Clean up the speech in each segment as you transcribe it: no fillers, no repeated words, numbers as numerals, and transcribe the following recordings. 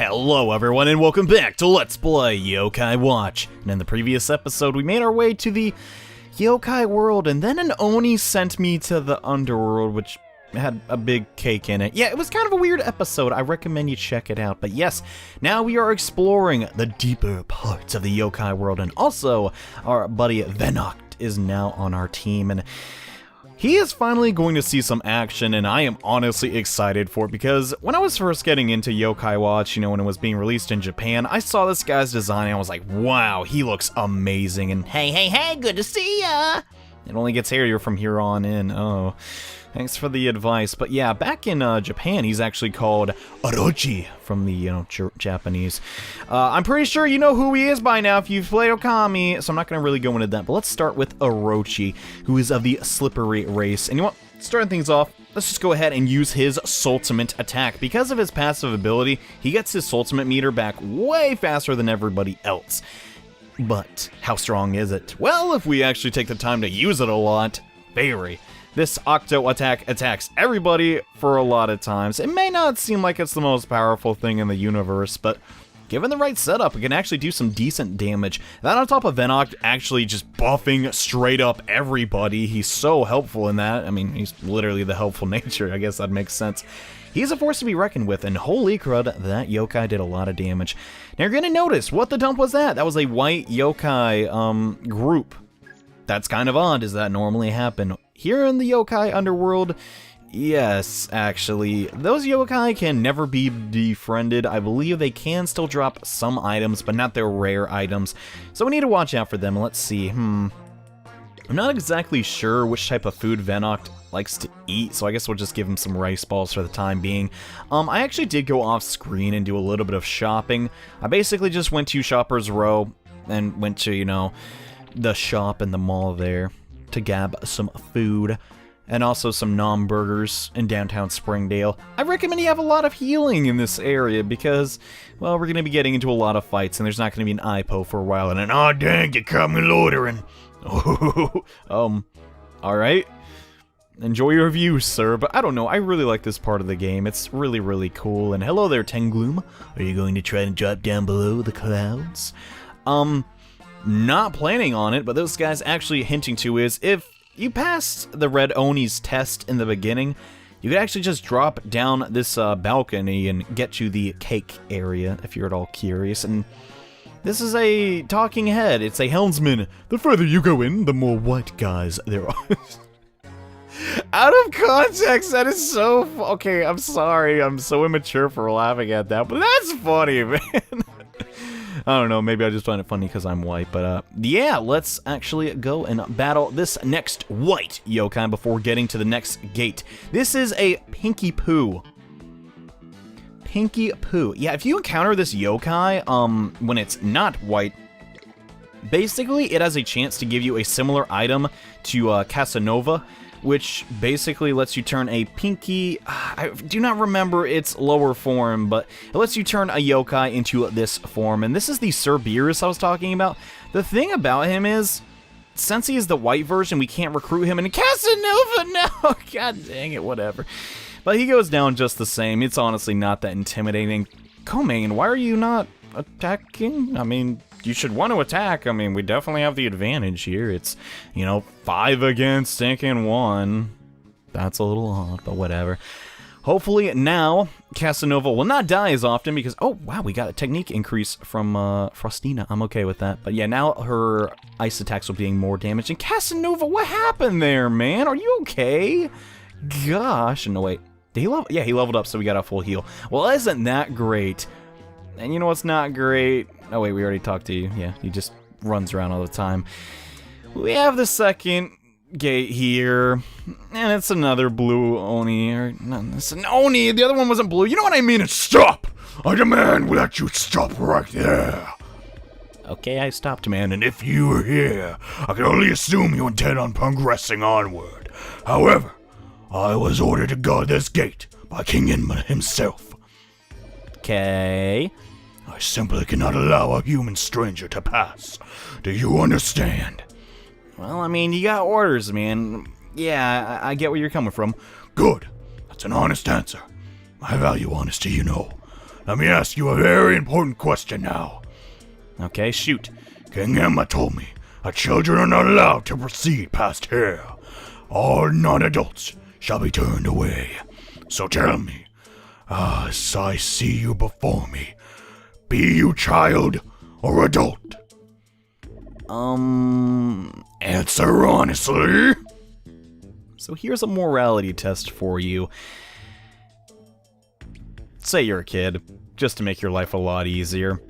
Hello everyone and welcome back to Let's Play Yokai Watch. And in the previous episode we made our way to the Yokai world and then an Oni sent me to the underworld which had a big cake in it. Yeah, it was kind of a weird episode. I recommend you check it out. But yes, now we are exploring the deeper parts of the Yokai world, and also our buddy Venoct is now on our team, and he is finally going to see some action, and I am honestly excited for it because when I was first getting into Yokai Watch, when it was being released in Japan, I saw this guy's design and I was like, wow, he looks amazing, and hey, good to see ya! It only gets hairier from here on in. Oh, thanks for the advice. But yeah, back in Japan, he's actually called Orochi from the, Japanese. I'm pretty sure you know who he is by now if you've played Okami, so I'm not going to really go into that. But let's start with Orochi, who is of the Slippery race. And starting things off, let's just go ahead and use his Soultimate attack. Because of his passive ability, he gets his Soultimate meter back way faster than everybody else. But how strong is it? Well, if we actually take the time to use it a lot, very. This Octo attack attacks everybody for a lot of times. It may not seem like it's the most powerful thing in the universe, but given the right setup, it can actually do some decent damage. That on top of Venoct actually just buffing straight up everybody. He's so helpful in that. I mean, he's literally the helpful nature. I guess that makes sense. He's a force to be reckoned with, and holy crud, that yokai did a lot of damage. Now you're gonna notice, what the dump was that? That was a white yokai group. That's kind of odd. Does that normally happen? Here in the yokai underworld, yes, actually. Those yokai can never be defriended. I believe they can still drop some items, but not their rare items. So we need to watch out for them. Let's see, I'm not exactly sure which type of food Venoct likes to eat, so I guess we'll just give him some rice balls for the time being. I actually did go off screen and do a little bit of shopping. I basically just went to Shoppers Row and went to, the shop in the mall there to grab some food and also some nom burgers in downtown Springdale. I recommend you have a lot of healing in this area because, well, we're going to be getting into a lot of fights and there's not going to be an IPO for a while, and then, oh dang, you caught me loitering. Alright. Enjoy your view, sir, but I don't know, I really like this part of the game. It's really, really cool. And hello there, Tengloom. Are you going to try and drop down below the clouds? Not planning on it, but those guys actually hinting to is, if you passed the Red Oni's test in the beginning, you could actually just drop down this balcony and get to the cake area, if you're at all curious. And this is a talking head. It's a helmsman. The further you go in, the more white guys there are. Out of context, that is so... Okay, I'm sorry. I'm so immature for laughing at that, but that's funny, man. I don't know, maybe I just find it funny because I'm white, but yeah, let's actually go and battle this next white yokai before getting to the next gate. This is a Pinky Poo. Pinky Poo. Yeah, if you encounter this yokai, when it's not white, basically it has a chance to give you a similar item to Casanova, which basically lets you turn a pinky... I do not remember its lower form, but it lets you turn a yokai into this form. And this is the Cerberus I was talking about. The thing about him is, since he is the white version, we can't recruit him in Casanova now. God dang it, whatever. But he goes down just the same. It's honestly not that intimidating. Komain, why are you not attacking? I mean, you should want to attack. I mean, we definitely have the advantage here. It's, 5 against stinking 1. That's a little odd, but whatever. Hopefully now, Casanova will not die as often because, oh, wow, we got a technique increase from Frostina. I'm okay with that. But yeah, now her ice attacks will be doing more damage. And Casanova, what happened there, man? Are you okay? Gosh. No, wait. Did he level? Yeah, he leveled up, so we got a full heal. Well, isn't that great? And you know what's not great? Oh wait, we already talked to you. Yeah, he just runs around all the time. We have the second gate here, and it's another blue Oni. Or no, it's an Oni. The other one wasn't blue. You know what I mean? It's stop! I demand that you stop right there. Okay, I stopped, man. And if you were here, I can only assume you intend on progressing onward. However, I was ordered to guard this gate by King Inman himself. Okay. I simply cannot allow a human stranger to pass. Do you understand? Well, I mean, you got orders, man. Yeah, I get where you're coming from. Good. That's an honest answer. I value honesty, let me ask you a very important question now. Okay, shoot. King Emma told me that children are not allowed to proceed past here. All non-adults shall be turned away. So tell me, as I see you before me, be you child or adult? Answer honestly. So here's a morality test for you. Say you're a kid, just to make your life a lot easier.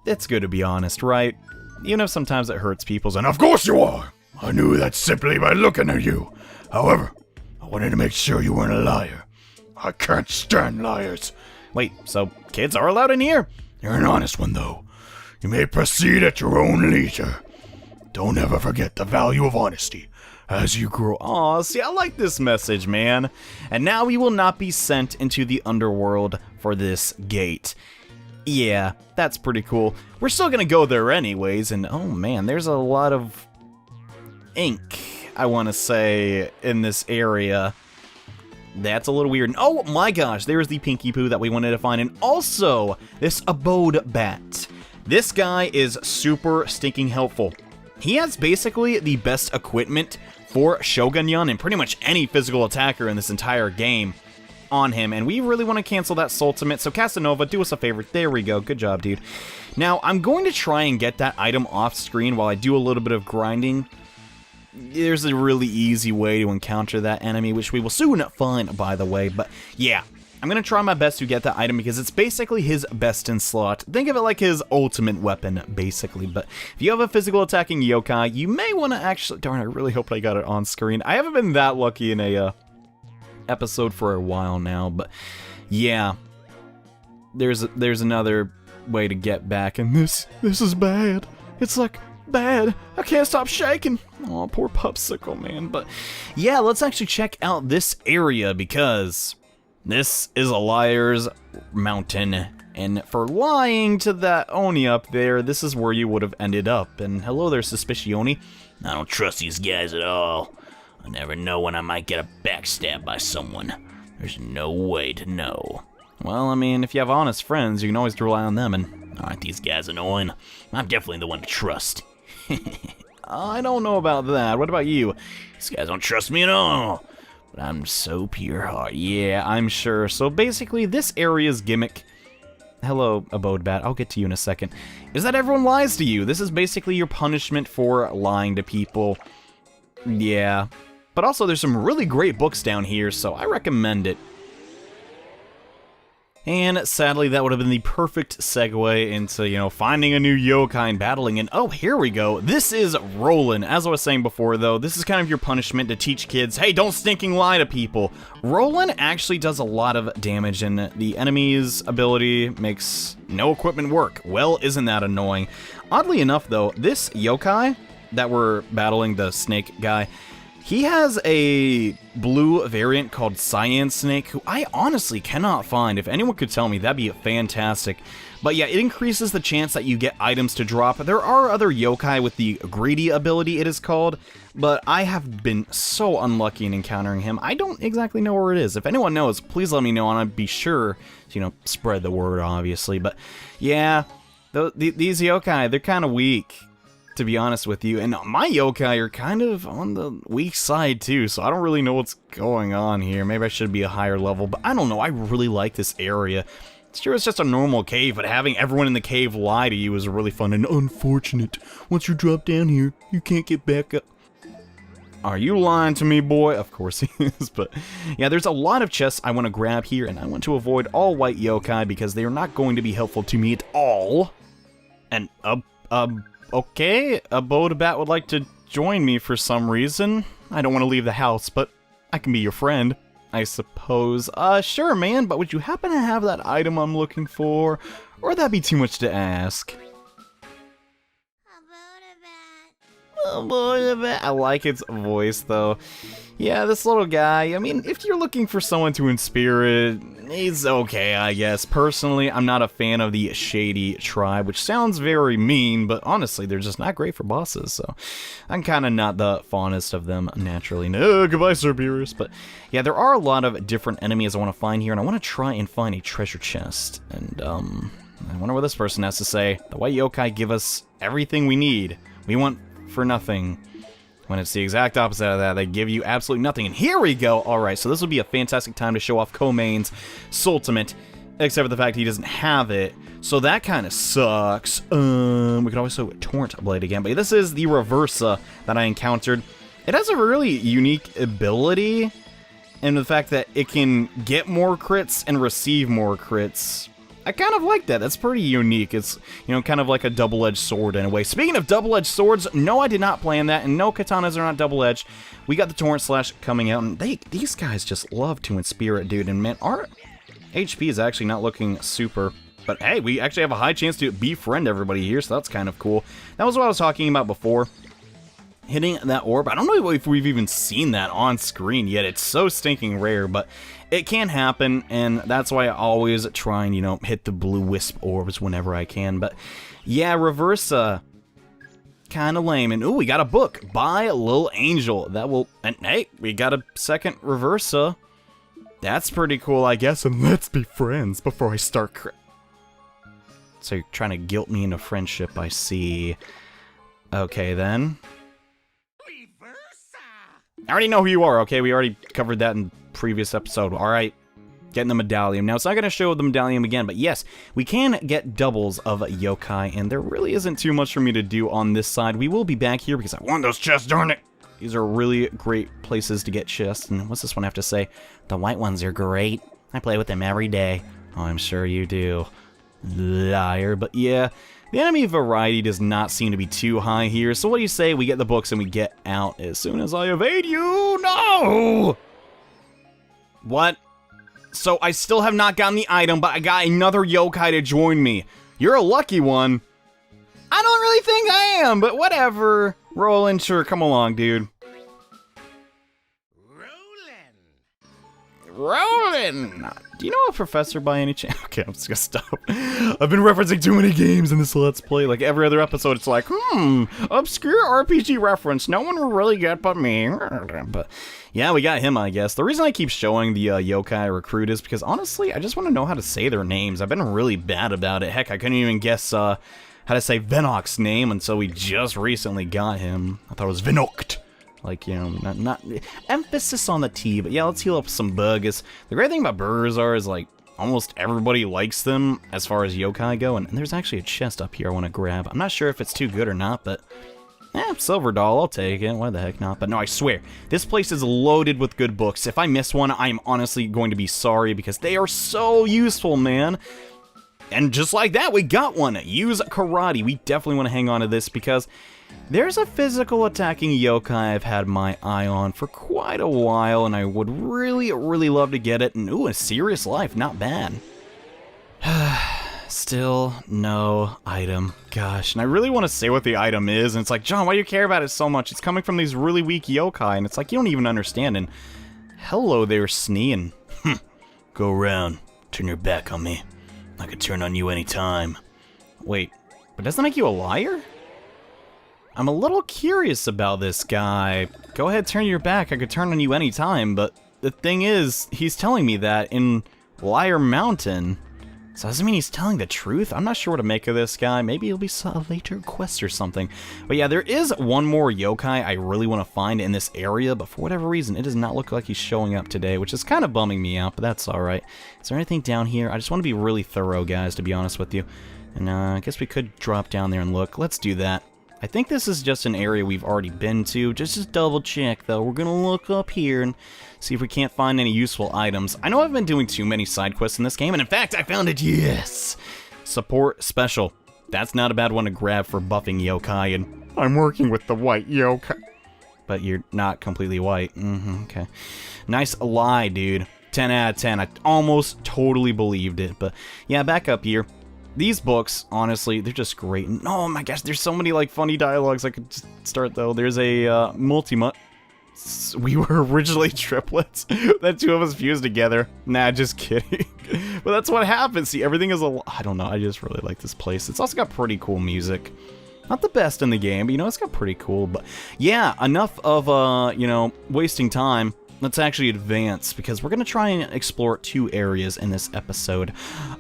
It's good to be honest, right? Even if sometimes it hurts people's... And of course you are! I knew that simply by looking at you. However, I wanted to make sure you weren't a liar. I can't stand liars. Wait, so kids are allowed in here? You're an honest one, though. You may proceed at your own leisure. Don't ever forget the value of honesty as you grow. Aw, see, I like this message, man. And now we will not be sent into the underworld for this gate. Yeah, that's pretty cool. We're still gonna go there anyways, and oh man, there's a lot of ink, I want to say, in this area. That's a little weird. Oh my gosh, there's the Pinky Poo that we wanted to find, and also this Abode Bat. This guy is super stinking helpful. He has basically the best equipment for Shogun-Yun and pretty much any physical attacker in this entire game on him, and we really want to cancel that Sultimate, so Casanova, do us a favor. There we go. Good job, dude. Now, I'm going to try and get that item off screen while I do a little bit of grinding. There's a really easy way to encounter that enemy, which we will soon find, by the way, but yeah. I'm going to try my best to get that item because it's basically his best in slot. Think of it like his ultimate weapon, basically. But if you have a physical attacking yokai, you may want to actually... Darn, I really hope I got it on screen. I haven't been that lucky in a episode for a while now, but yeah. There's another way to get back, and this is bad. It's like... bad. I can't stop shaking. Oh, poor Popsicle, man. But yeah, let's actually check out this area because this is a liar's mountain. And for lying to that Oni up there, this is where you would have ended up. And hello there, Suspicioni. I don't trust these guys at all. I never know when I might get a backstab by someone. There's no way to know. Well, I mean, if you have honest friends, you can always rely on them, and aren't these guys annoying? I'm definitely the one to trust. I don't know about that. What about you? These guys don't trust me at all. But I'm so pure heart. Yeah, I'm sure. So basically, this area's gimmick... Hello, Abode Bat. I'll get to you in a second. Is that everyone lies to you. This is basically your punishment for lying to people. Yeah. But also, there's some really great books down here, so I recommend it. And sadly, that would have been the perfect segue into, you know, finding a new yokai and battling. And oh, here we go. This is Roland. As I was saying before, though, this is kind of your punishment to teach kids, hey, don't stinking lie to people. Roland actually does a lot of damage, and the enemy's ability makes no equipment work. Well, isn't that annoying? Oddly enough, though, this yokai that we're battling, the snake guy, he has a blue variant called Cyan Snake, who I honestly cannot find. If anyone could tell me, that'd be fantastic. But yeah, it increases the chance that you get items to drop. There are other yokai with the greedy ability, it is called, but I have been so unlucky in encountering him. I don't exactly know where it is. If anyone knows, please let me know, and I'd be sure to, you know, spread the word, obviously. But yeah, these yokai, they're kind of weak, to be honest with you, and my yokai are kind of on the weak side too, so I don't really know what's going on here. Maybe I should be a higher level, but I don't know. I really like this area. Sure, it's just a normal cave, but having everyone in the cave lie to you is really fun and unfortunate. Once you drop down here, you can't get back up. Are you lying to me, boy? Of course he is, but yeah, there's a lot of chests I want to grab here, and I want to avoid all white yokai because they are not going to be helpful to me at all. And, okay, Abode Bat would like to join me for some reason. I don't want to leave the house, but I can be your friend, I suppose. Sure, man, but would you happen to have that item I'm looking for? Or would that be too much to ask? I like its voice, though. Yeah, this little guy, I mean, if you're looking for someone to inspire, he's okay, I guess. Personally, I'm not a fan of the Shady Tribe, which sounds very mean, but honestly, they're just not great for bosses, so I'm kind of not the fondest of them, naturally. No, goodbye, Sir Beerus. But yeah, there are a lot of different enemies I want to find here, and I want to try and find a treasure chest. And, I wonder what this person has to say. The white yokai give us everything we need. We want for nothing. When it's the exact opposite of that, they give you absolutely nothing. And here we go! Alright, so this would be a fantastic time to show off Komain's Soultimate, except for the fact he doesn't have it. So that kind of sucks. We could also Torrent Blade again, but this is the Reversa that I encountered. It has a really unique ability, and the fact that it can get more crits and receive more crits. I kind of like that. That's pretty unique. It's, you know, kind of like a double-edged sword in a way. Speaking of double-edged swords, no, I did not plan that, and no, katanas are not double-edged. We got the Torrent Slash coming out, and these guys just love to inspire it, dude. And man, our HP is actually not looking super, but hey, we actually have a high chance to befriend everybody here, so that's kind of cool. That was what I was talking about before. Hitting that orb. I don't know if we've even seen that on screen yet. It's so stinking rare, but it can happen, and that's why I always try and, you know, hit the blue wisp orbs whenever I can. But yeah, Reversa, kind of lame. And ooh, we got a book by Lil Angel. That will, and hey, we got a second Reversa. That's pretty cool, I guess. And let's be friends before I start. So you're trying to guilt me into friendship, I see. Okay, then. I already know who you are, okay? We already covered that in previous episode. Alright, getting the medallion. Now, it's not going to show the medallion again, but yes, we can get doubles of yokai, and there really isn't too much for me to do on this side. We will be back here because I want those chests, darn it! These are really great places to get chests, and what's this one have to say? The white ones are great. I play with them every day. Oh, I'm sure you do. Liar. But yeah, the enemy variety does not seem to be too high here, so what do you say we get the books and we get out as soon as I evade you? No! What? So I still have not gotten the item, but I got another yokai to join me. You're a lucky one. I don't really think I am, but whatever. Roland, sure, come along, dude. Roland! Do you know a professor by any chance? Okay, I'm just gonna stop. I've been referencing too many games in this Let's Play. Like every other episode, it's like, obscure RPG reference. No one will really get but me. But yeah, we got him, I guess. The reason I keep showing the yokai recruit is because, honestly, I just want to know how to say their names. I've been really bad about it. Heck, I couldn't even guess how to say Venok's name until we just recently got him. I thought it was Venokt. Like, you know, not emphasis on the T, but yeah, let's heal up some bugs. The great thing about burgers is, like, almost everybody likes them as far as yokai go, and there's actually a chest up here I want to grab. I'm not sure if it's too good or not, but silver doll, I'll take it. Why the heck not? But no, I swear, this place is loaded with good books. If I miss one, I'm honestly going to be sorry because they are so useful, man. And just like that, we got one. Use karate. We definitely want to hang on to this because there's a physical attacking yokai I've had my eye on for quite a while, and I would really, really love to get it. And ooh, a serious life, not bad. Still no item. Gosh, and I really want to say what the item is, and it's like, John, why do you care about it so much? It's coming from these really weak yokai, and it's like, you don't even understand. And hello there, Snee, and Go around, turn your back on me. I could turn on you anytime. Wait, but doesn't that make you a liar? I'm a little curious about this guy. Go ahead, turn your back. I could turn on you anytime, but the thing is, he's telling me that in Liar Mountain. So does that mean he's telling the truth? I'm not sure what to make of this guy. Maybe it'll be a later quest or something. But yeah, there is one more yokai I really want to find in this area, but for whatever reason, it does not look like he's showing up today, which is kind of bumming me out, but that's alright. Is there anything down here? I just want to be really thorough, guys, to be honest with you. And I guess we could drop down there and look. Let's do that. I think this is just an area we've already been to. Just double check, though. We're gonna look up here and see if we can't find any useful items. I know I've been doing too many side quests in this game, and in fact, I found it, yes! Support Special. That's not a bad one to grab for buffing yokai, and I'm working with the white yokai. But you're not completely white. Okay. Nice lie, dude. 10 out of 10. I almost totally believed it, but yeah, back up here. these books, honestly, they're just great. And oh my gosh, there's so many like funny dialogues I could just start though. There's a multi-mut. We were originally triplets. That two of us fused together. Nah, just kidding. But that's what happens. See, everything is I don't know. I just really like this place. It's also got pretty cool music. Not the best in the game, but you know, it's got pretty cool. But yeah, enough of, you know, wasting time. Let's actually advance, because we're going to try and explore 2 areas in this episode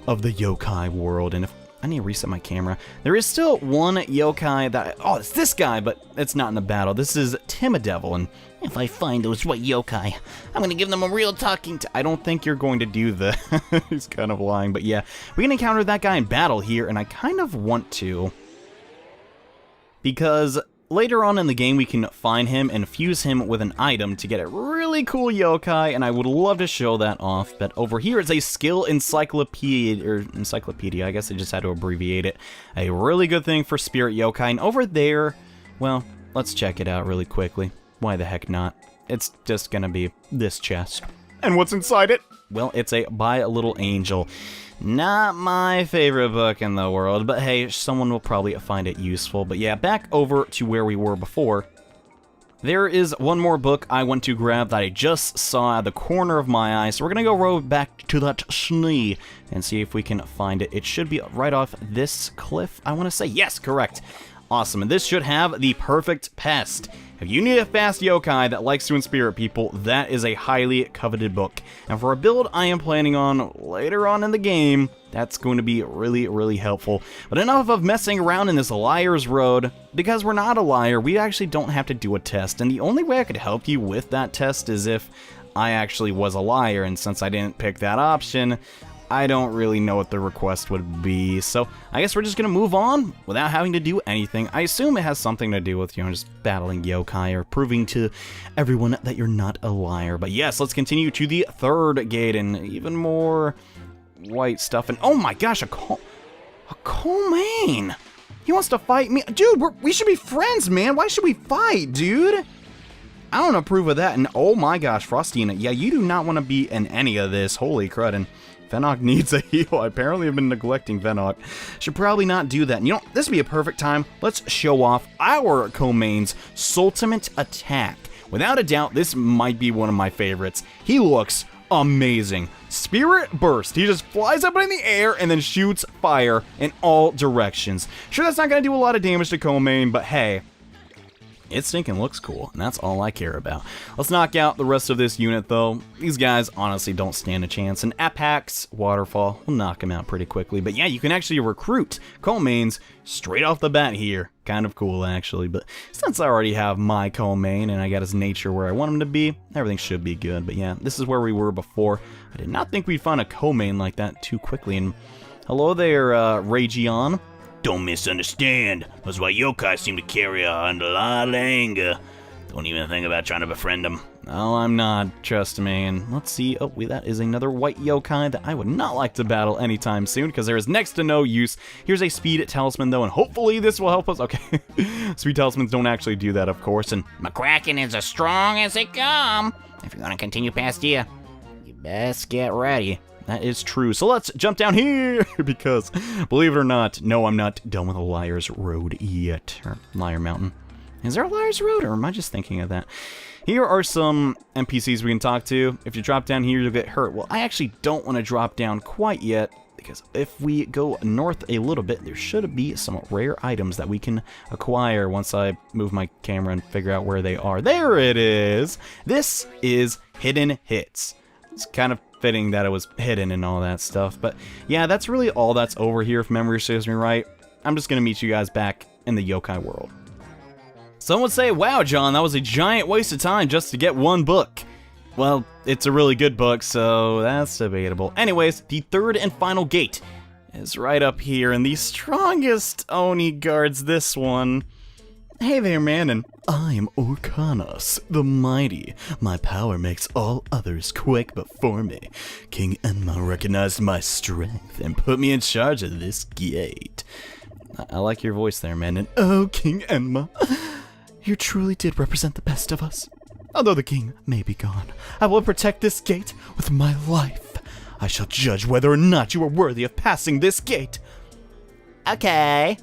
of the yokai world. And if I need to reset my camera. There is still one yokai that... Oh, it's this guy, but it's not in the battle. This is Timidevil, and if I find those white yokai, I'm gonna give them a real talking to... I don't think you're going to do that. He's kind of lying, but yeah. We can encounter that guy in battle here, and I kind of want to. Because later on in the game, we can find him and fuse him with an item to get a really cool yokai, and I would love to show that off. But over here is a skill encyclopedia, I guess I just had to abbreviate it. A really good thing for spirit yokai. And over there, well, let's check it out really quickly. Why the heck not? It's just gonna be this chest. And what's inside it? Well, it's a By a Little Angel. Not my favorite book in the world, but hey, someone will probably find it useful. But yeah, back over to where we were before. There is one more book I want to grab that I just saw at the corner of my eye, so we're gonna go row back to that snee and see if we can find it. It should be right off this cliff, I want to say. Yes, correct. Awesome, and this should have the perfect pest. If you need a fast yokai that likes to inspirit people, that is a highly coveted book. And for a build I am planning on later on in the game, that's going to be really, really helpful. But enough of messing around in this liar's road. Because we're not a liar, we actually don't have to do a test. And the only way I could help you with that test is if I actually was a liar. And since I didn't pick that option, I don't really know what the request would be, so I guess we're just gonna move on without having to do anything. I assume it has something to do with, you know, just battling yokai or proving to everyone that you're not a liar. But yes, let's continue to the 3rd gate and even more white stuff. And oh my gosh, a Colmaine! He wants to fight me. Dude, we should be friends, man. Why should we fight, dude? I don't approve of that. And oh my gosh, Frostina, yeah, you do not want to be in any of this. Holy crud. And Venok needs a heal. I apparently have been neglecting Venok. Should probably not do that. And you know, this would be a perfect time. Let's show off our Colmaine's Sultimate Attack. Without a doubt, this might be one of my favorites. He looks amazing. Spirit Burst. He just flies up in the air and then shoots fire in all directions. Sure, that's not going to do a lot of damage to Colmaine, but hey, it stinking looks cool, and that's all I care about. Let's knock out the rest of this unit, though. These guys honestly don't stand a chance, and Apax Waterfall will knock him out pretty quickly. But yeah, you can actually recruit Colmaines straight off the bat here. Kind of cool, actually. But since I already have my Colmaine, and I got his nature where I want him to be, everything should be good. But yeah, this is where we were before. I did not think we'd find a Colmaine like that too quickly. And hello there, Ragion. Don't misunderstand. Those white yokai seem to carry a lot of anger. Don't even think about trying to befriend them. Oh, I'm not. Trust me. And let's see. Oh, wait, that is another white yokai that I would not like to battle anytime soon because there is next to no use. Here's a speed talisman, though, and hopefully this will help us. Okay. Speed talismans don't actually do that, of course. And McCracken is as strong as they come. If you're gonna continue past here, you best get ready. That is true. So let's jump down here because, believe it or not, no, I'm not done with the Liar's Road yet. Or Liar Mountain. Is there a Liar's Road, or am I just thinking of that? Here are some NPCs we can talk to. If you drop down here, you'll get hurt. Well, I actually don't want to drop down quite yet because if we go north a little bit, there should be some rare items that we can acquire once I move my camera and figure out where they are. There it is. This is Hidden Hits. It's kind of fitting that it was hidden and all that stuff. But yeah, that's really all that's over here if memory serves me right. I'm just going to meet you guys back in the yokai world. Some would say, wow, John, that was a giant waste of time just to get one book. Well, it's a really good book, so that's debatable. Anyways, the 3rd and final gate is right up here, and the strongest Oni guards this one. Hey there, man, and I am Orkanos, the mighty. My power makes all others quake before me. King Enma recognized my strength and put me in charge of this gate. I like your voice there, man, and oh, King Enma, you truly did represent the best of us. Although the king may be gone, I will protect this gate with my life. I shall judge whether or not you are worthy of passing this gate. Okay.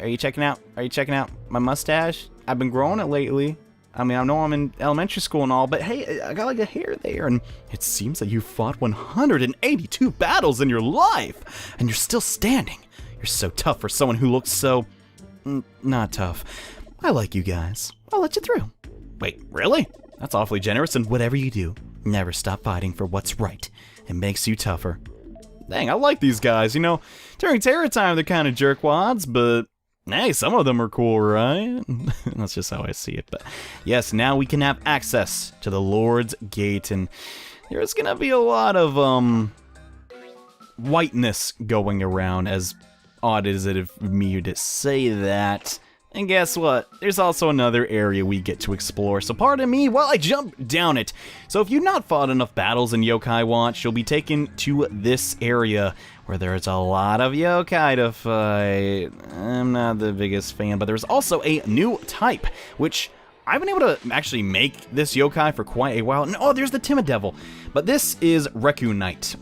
Are you checking out my mustache? I've been growing it lately. I mean, I know I'm in elementary school and all, but hey, I got like a hair there, and it seems that you fought 182 battles in your life, and you're still standing. You're so tough for someone who looks so... not tough. I like you guys. I'll let you through. Wait, really? That's awfully generous, and whatever you do, never stop fighting for what's right. It makes you tougher. Dang, I like these guys. You know, during terror time, they're kind of jerkwads, but... hey, some of them are cool, right? That's just how I see it. But yes, now we can have access to the Lord's Gate, and there's gonna be a lot of whiteness going around, as odd as it of me to say that. And guess what? There's also another area we get to explore, so pardon me while I jump down it. So if you've not fought enough battles in Yokai Watch, you'll be taken to this area where there's a lot of yokai to fight. I'm not the biggest fan, but there's also a new type, which I've been able to actually make this yokai for quite a while. And oh, there's the Timid Devil. But this is Reku Knight.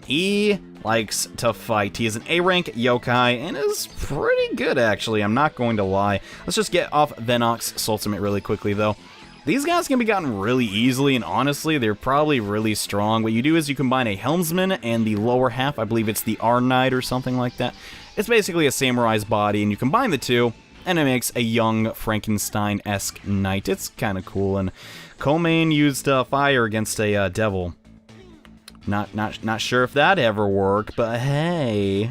He likes to fight. He is an A-rank yokai and is pretty good, actually. I'm not going to lie. Let's just get off Venox's Ultimate really quickly, though. These guys can be gotten really easily, and honestly, they're probably really strong. What you do is you combine a Helmsman and the lower half. I believe it's the R-Knight or something like that. It's basically a samurai's body, and you combine the two, and it makes a young Frankenstein-esque knight. It's kind of cool, and Komain used fire against a devil. Not sure if that ever worked, but hey,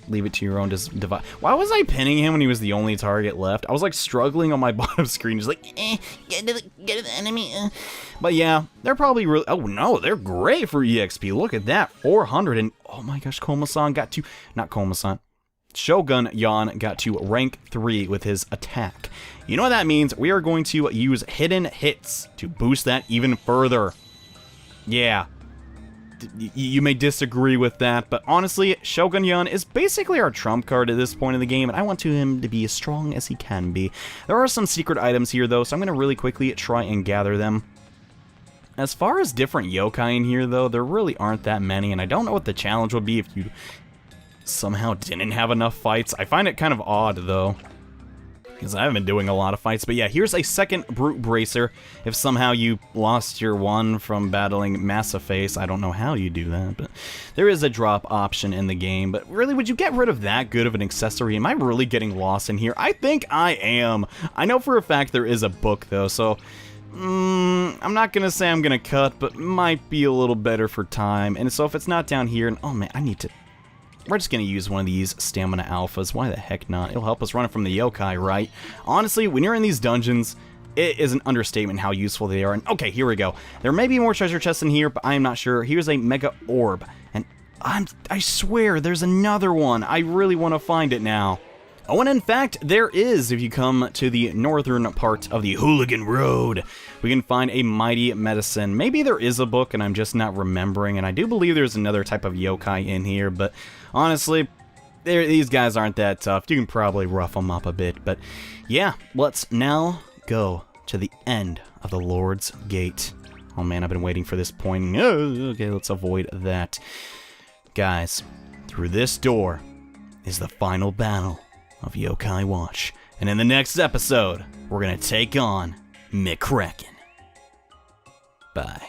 leave it to your own device. Why was I pinning him when he was the only target left? I was like struggling on my bottom screen, just like, Get to the enemy. But yeah, they're probably really, oh no, they're great for EXP. Look at that, 400, and oh my gosh, Koma-san got to, not Koma-san, Shogun Yan got to rank 3 with his attack. You know what that means? We are going to use hidden hits to boost that even further. Yeah. You may disagree with that, but honestly, Shogun Yan is basically our trump card at this point in the game, and I want him to be as strong as he can be. There are some secret items here, though, so I'm going to really quickly try and gather them. As far as different yokai in here, though, there really aren't that many, and I don't know what the challenge would be if you somehow didn't have enough fights. I find it kind of odd, though, because I haven't been doing a lot of fights. But yeah, here's a second Brute Bracer. If somehow you lost your one from battling Massiface, I don't know how you do that, but there is a drop option in the game. But really, would you get rid of that good of an accessory? Am I really getting lost in here? I think I am. I know for a fact there is a book, though, so I'm not gonna say I'm gonna cut, but might be a little better for time. And so if it's not down here, and oh man, I need to... We're just going to use one of these stamina alphas. Why the heck not? It'll help us run it from the yokai, right? Honestly, when you're in these dungeons, it is an understatement how useful they are. And okay, here we go. There may be more treasure chests in here, but I am not sure. Here's a mega orb. And I swear there's another one. I really want to find it now. Oh, and in fact, there is, if you come to the northern part of the Hooligan Road, we can find a mighty medicine. Maybe there is a book and I'm just not remembering, and I do believe there's another type of yokai in here, but honestly, these guys aren't that tough. You can probably rough them up a bit, but yeah, let's now go to the end of the Lord's Gate. Oh man, I've been waiting for this point. Okay, let's avoid that. Guys, through this door is the final battle of Yokai Watch. And in the next episode, we're gonna take on McCracken. Bye.